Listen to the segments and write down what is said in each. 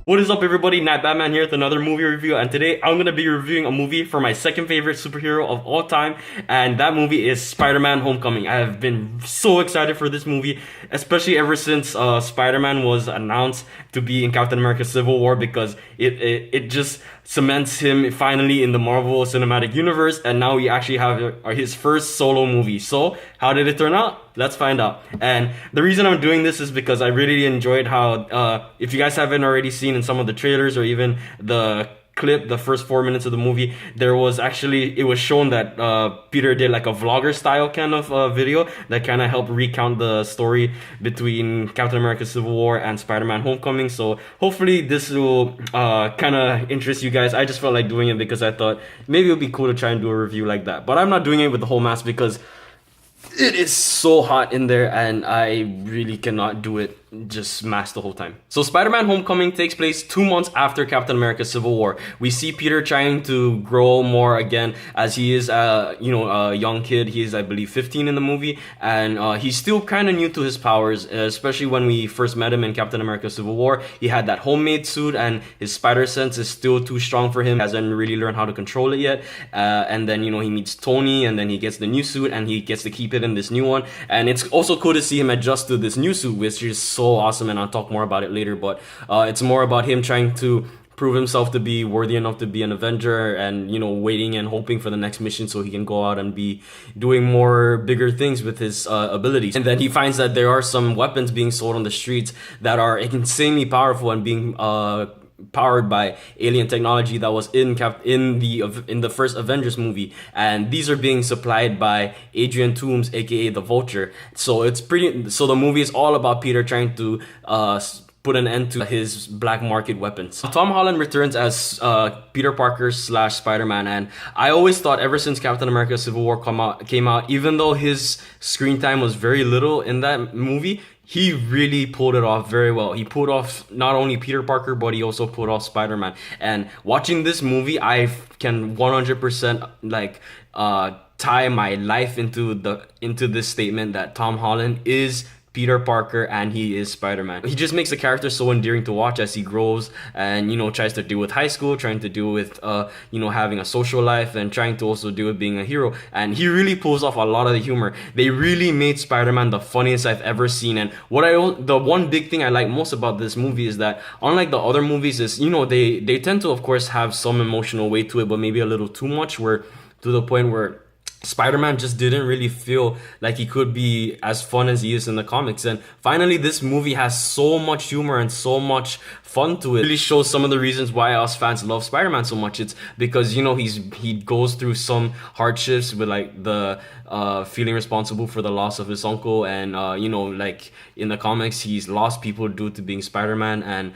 What is up, everybody? Nat Batman here with another movie review, and today I'm gonna be reviewing a movie for my second favorite superhero of all time, and that movie is Spider-Man: Homecoming. I have been so excited for this movie, especially ever since Spider-Man was announced to be in Captain America: Civil War, because it just cements him finally in the Marvel Cinematic Universe, and now we actually have his first solo movie. So, how did it turn out? Let's find out. And the reason I'm doing this is because I really enjoyed how, if you guys haven't already seen in some of the trailers or even the clip, the first 4 minutes of the movie, it was shown that Peter did like a vlogger style kind of video that kind of helped recount the story between Captain America Civil War and Spider-Man Homecoming. So hopefully this will kind of interest you guys. I just felt like doing it because I thought maybe it would be cool to try and do a review like that. But I'm not doing it with the whole mask because it is so hot in there and I really cannot do it just mask the whole time. So Spider-Man Homecoming takes place 2 months after Captain America Civil War. We see Peter trying to grow more again as he is a young kid. He is, I believe, 15 in the movie, and he's still kind of new to his powers, especially when we first met him in Captain America Civil War. He had that homemade suit and his spider sense is still too strong for him. He hasn't really learned how to control it yet. And then, he meets Tony, and then he gets the new suit and he gets to keep it in this new one. And it's also cool to see him adjust to this new suit, which is so awesome, and I'll talk more about it later. But it's more about him trying to prove himself to be worthy enough to be an Avenger, and waiting and hoping for the next mission so he can go out and be doing more bigger things with his abilities. And then he finds that there are some weapons being sold on the streets that are insanely powerful and being powered by alien technology that was in the first Avengers movie, and these are being supplied by Adrian Toomes, aka the Vulture. So the movie is all about Peter trying to put an end to his black market weapons. Tom Holland returns as Peter Parker / Spider-Man, and I always thought ever since Captain America Civil War came out, even though his screen time was very little in that movie, he really pulled it off very well. He pulled off not only Peter Parker, but he also pulled off Spider-Man. And watching this movie, I can 100% tie my life into this statement that Tom Holland is Peter Parker and he is Spider-Man. He just makes the character so endearing to watch as he grows and tries to deal with high school, trying to deal with having a social life, and trying to also deal with being a hero. And he really pulls off a lot of the humor. They really made Spider-Man the funniest I've ever seen. And the one big thing I like most about this movie is that unlike the other movies is they tend to of course have some emotional weight to it, but maybe a little too much, where to the point where Spider-Man just didn't really feel like he could be as fun as he is in the comics. And finally, this movie has so much humor and so much fun to it. It really shows some of the reasons why us fans love Spider-Man so much. It's because he goes through some hardships with the feeling responsible for the loss of his uncle, and in the comics he's lost people due to being Spider-Man, and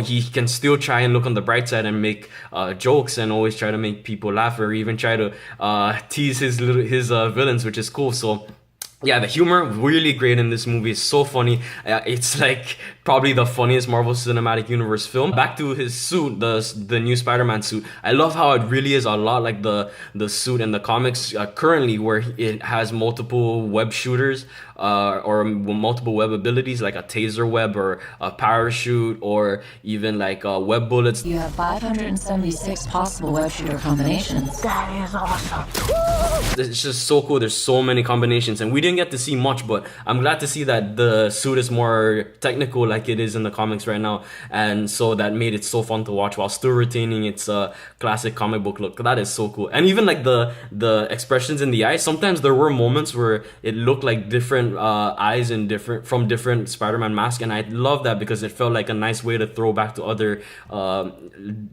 he can still try and look on the bright side and make jokes and always try to make people laugh, or even try to tease his villains, which is cool. So yeah, the humor really great in this movie. It's so funny. It's probably the funniest Marvel Cinematic Universe film. Back to his suit, the new Spider-Man suit. I love how it really is a lot like the suit in the comics currently, where it has multiple web shooters or multiple web abilities, like a taser web or a parachute, or even web bullets. You have 576 possible web shooter combinations. That is awesome. It's just so cool. There's so many combinations, and we didn't get to see much, but I'm glad to see that the suit is more technical like it is in the comics right now, and so that made it so fun to watch while still retaining its classic comic book look. That is so cool. And even the expressions in the eyes, sometimes there were moments where it looked like different eyes and from different Spider-Man masks, and I love that because it felt like a nice way to throw back to other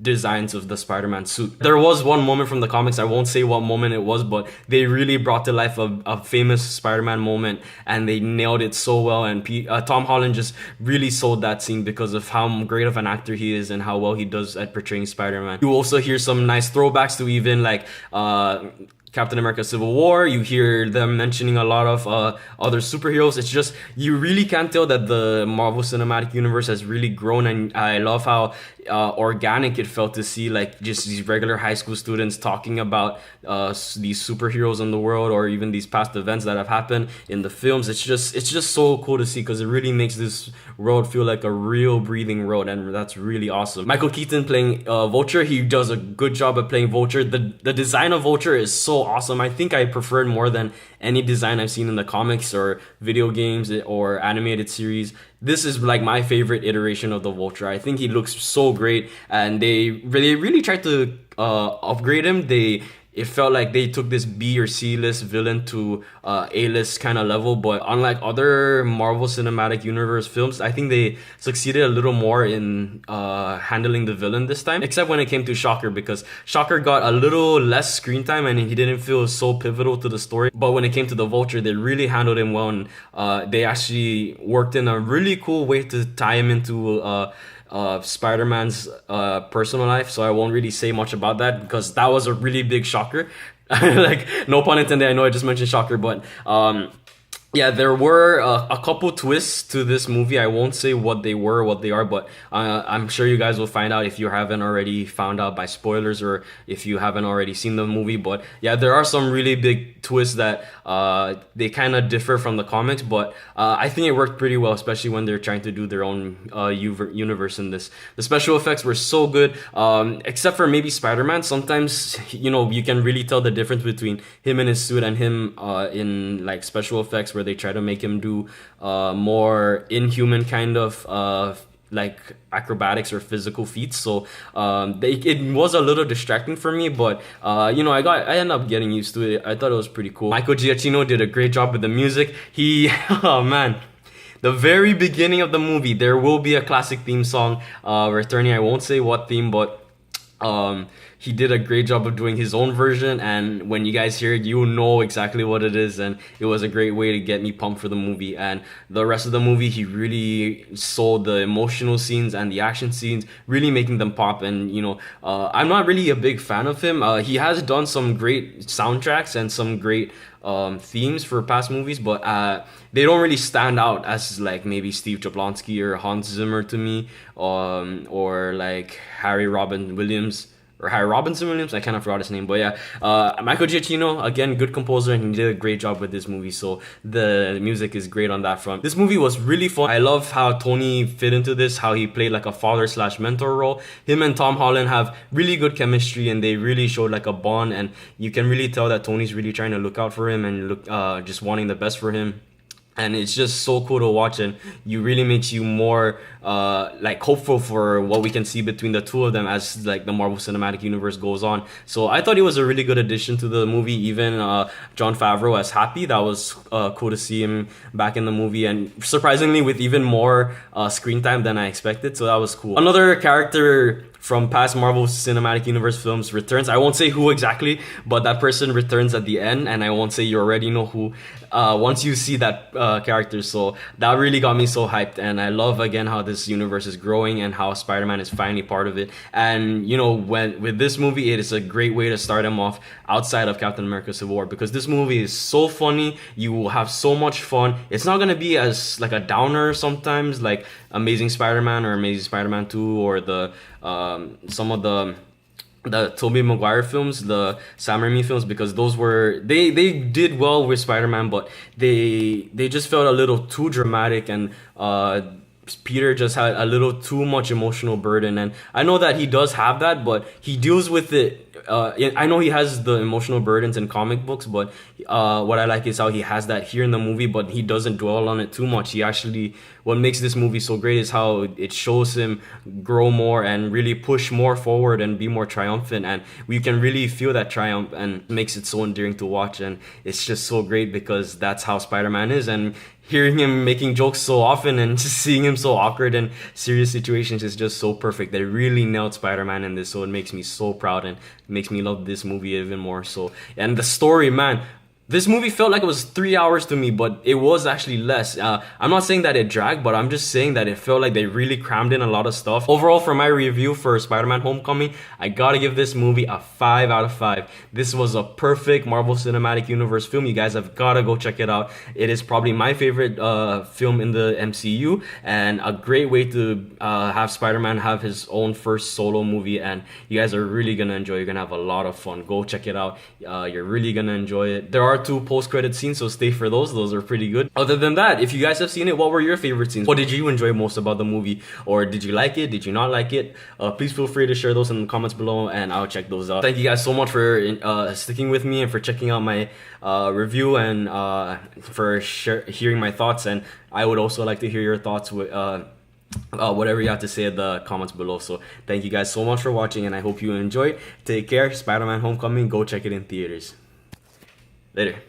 designs of the Spider-Man suit. There was one moment from the comics, I won't say what moment it was, but they really brought to life a famous Spider-Man moment, and they nailed it so well. And Tom Holland just really sold that scene because of how great of an actor he is and how well he does at portraying Spider-Man. You also hear some nice throwbacks to even Captain America Civil War. You hear them mentioning a lot of other superheroes. It's just, you really can tell that the Marvel Cinematic Universe has really grown, and I love how organic it felt to see just these regular high school students talking about these superheroes in the world, or even these past events that have happened in the films. It's just so cool to see, because it really makes this world road feel like a real breathing road, and that's really awesome. Michael Keaton playing Vulture, he does a good job at playing Vulture. The design of Vulture is so awesome. I think I prefer it more than any design I've seen in the comics or video games or animated series. This is like my favorite iteration of the Vulture. I think he looks so great, and they really tried to upgrade him. It felt like they took this B or C list villain to A list kind of level, but unlike other Marvel Cinematic Universe films, I think they succeeded a little more in handling the villain this time, except when it came to Shocker, because Shocker got a little less screen time and he didn't feel so pivotal to the story. But when it came to the Vulture, they really handled him well, and they actually worked in a really cool way to tie him into Spider-Man's personal life, so I won't really say much about that because that was a really big shocker. Like, no pun intended, I know I just mentioned shocker, but yeah, there were a couple twists to this movie. I won't say what they were, what they are, but I'm sure you guys will find out if you haven't already found out by spoilers or if you haven't already seen the movie. But yeah, there are some really big twists that they kind of differ from the comics, but I think it worked pretty well, especially when they're trying to do their own universe in this. The special effects were so good, except for maybe Spider-Man. Sometimes, you can really tell the difference between him in his suit and him in like special effects, where they try to make him do more inhuman kind of like acrobatics or physical feats. So it was a little distracting for me, but I ended up getting used to it. I thought it was pretty cool. Michael Giacchino did a great job with the music. Oh man, the very beginning of the movie, there will be a classic theme song returning. I won't say what theme, but he did a great job of doing his own version, and when you guys hear it, you know exactly what it is, and it was a great way to get me pumped for the movie. And the rest of the movie, he really sold the emotional scenes and the action scenes, really making them pop. And I'm not really a big fan of him. He has done some great soundtracks and some great themes for past movies, but they don't really stand out as like maybe Steve Jablonsky or Hans Zimmer to me, or like Harry Robinson Williams. I kind of forgot his name, but yeah, Michael Giacchino, again, good composer, and he did a great job with this movie, so the music is great on that front. This movie was really fun. I love how Tony fit into this, how he played like a father/mentor role. Him and Tom Holland have really good chemistry, and they really showed like a bond, and you can really tell that Tony's really trying to look out for him and just wanting the best for him. And it's just so cool to watch, and you really makes you more like hopeful for what we can see between the two of them as like the Marvel Cinematic Universe goes on. So I thought he was a really good addition to the movie. Even Jon Favreau as Happy, that was cool to see him back in the movie, and surprisingly with even more screen time than I expected. So that was cool. Another character from past Marvel Cinematic Universe films returns. I won't say who exactly, but that person returns at the end, and I won't say you already know who once you see that character. So that really got me so hyped, and I love again how this universe is growing and how Spider-Man is finally part of it. And with this movie, it is a great way to start him off outside of Captain America Civil War, because this movie is so funny. You will have so much fun. It's not gonna be as like a downer sometimes like Amazing Spider-Man or Amazing Spider-Man 2 or the some of the Tobey Maguire films, the Sam Raimi films, because those were they did well with Spider-Man, but they just felt a little too dramatic, and Peter just had a little too much emotional burden. And I know that he does have that, but he deals with it. I know he has the emotional burdens in comic books, but what I like is how he has that here in the movie, but he doesn't dwell on it too much. What makes this movie so great is how it shows him grow more and really push more forward and be more triumphant, and we can really feel that triumph, and makes it so endearing to watch. And it's just so great because that's how Spider-Man is, and hearing him making jokes so often and just seeing him so awkward in serious situations is just so perfect. They really nailed Spider-Man in this, so it makes me so proud and makes me love this movie even more. So, and the story, man, this movie felt like it was 3 hours to me, but it was actually less. I'm not saying that it dragged, but I'm just saying that it felt like they really crammed in a lot of stuff. Overall, for my review for Spider-Man Homecoming, I gotta give this movie a 5 out of 5. This was a perfect Marvel Cinematic Universe film. You guys have gotta go check it out. It is probably my favorite film in the MCU, and a great way to have Spider-Man have his own first solo movie, and you guys are really gonna enjoy it. You're gonna have a lot of fun. Go check it out. You're really gonna enjoy it. There are are 2 post-credit scenes, so stay for those. Those are pretty good. Other than that, if you guys have seen it, what were your favorite scenes? What did you enjoy most about the movie? Or did you like it? Did you not like it? Please feel free to share those in the comments below, and I'll check those out. Thank you guys so much for sticking with me and for checking out my review and for hearing my thoughts. And I would also like to hear your thoughts with whatever you have to say in the comments below. So thank you guys so much for watching, and I hope you enjoyed. Take care. Spider-Man Homecoming, go check it in theaters. Later.